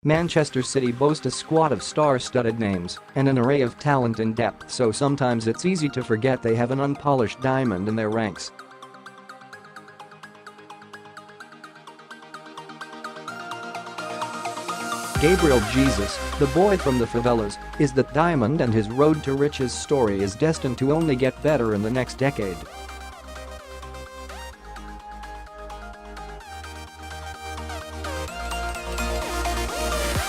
Manchester City boast a squad of star-studded names and an array of talent and depth, so sometimes it's easy to forget they have an unpolished diamond in their ranks. Gabriel Jesus, the boy from the favelas, is the diamond, and his road to riches story is destined to only get better in the next decade.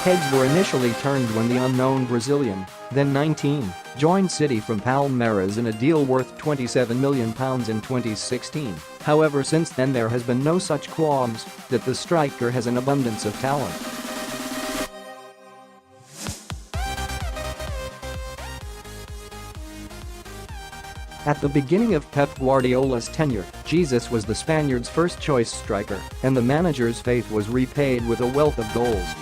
Heads were initially turned when the unknown Brazilian, then 19, joined City from Palmeiras in a deal worth £27 million in 2016. However, since then there has been no such qualms that the striker has an abundance of talent. At the beginning of Pep Guardiola's tenure, Jesus was the Spaniards' first-choice striker, and the manager's faith was repaid with a wealth of goals.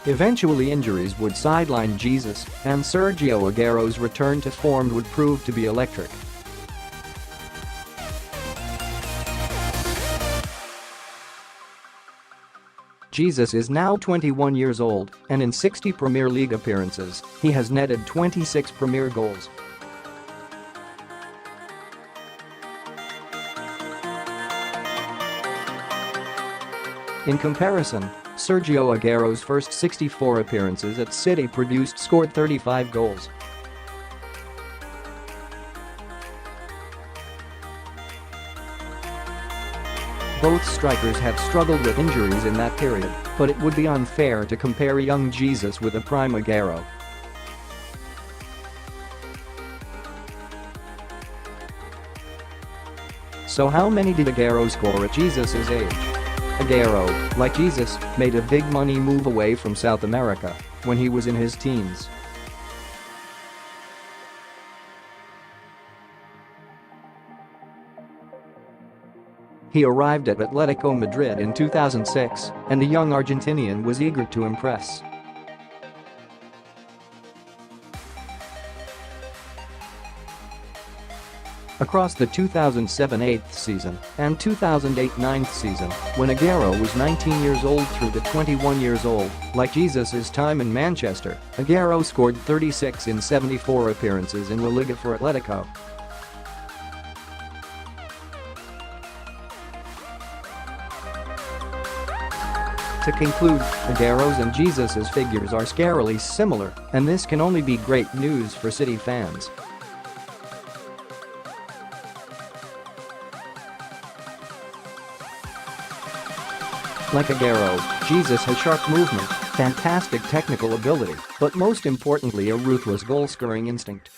Eventually injuries would sideline Jesus, and Sergio Aguero's return to form would prove to be electric. Jesus is now 21 years old, and in 60 Premier League appearances, he has netted 26 Premier goals. In comparison, Sergio Aguero's first 64 appearances at City scored 35 goals. Both strikers have struggled with injuries in that period, but it would be unfair to compare young Jesus with a prime Aguero. So how many did Aguero score at Jesus' age? Aguero, like Jesus, made a big money move away from South America when he was in his teens. He arrived at Atletico Madrid in 2006, and the young Argentinian was eager to impress. Across the 2007-8 season and 2008-9 season, when Aguero was 19 years old through to 21 years old, like Jesus' time in Manchester, Aguero scored 36 in 74 appearances in La Liga for Atletico. To conclude, Aguero's and Jesus' figures are scarily similar, and this can only be great news for City fans. Like Aguero, Jesus has sharp movement, fantastic technical ability, but most importantly a ruthless goal-scoring instinct.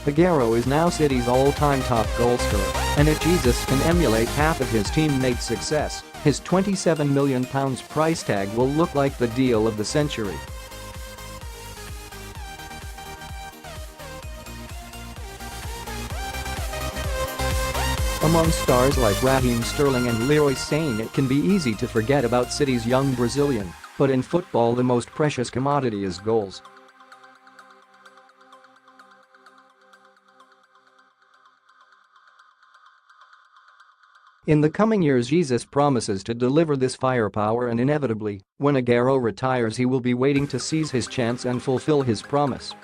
Aguero is now City's all-time top goalscorer, and if Jesus can emulate half of his teammates' success, his £27 million price tag will look like the deal of the century. Among stars like Raheem Sterling and Leroy Sane, it can be easy to forget about City's young Brazilian, but in football the most precious commodity is goals. In the coming years Jesus promises to deliver this firepower, and inevitably, when Aguero retires he will be waiting to seize his chance and fulfill his promise.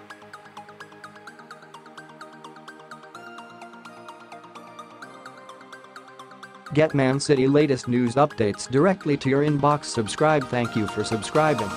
Get Man City latest news updates directly to your inbox. Subscribe. Thank you for subscribing.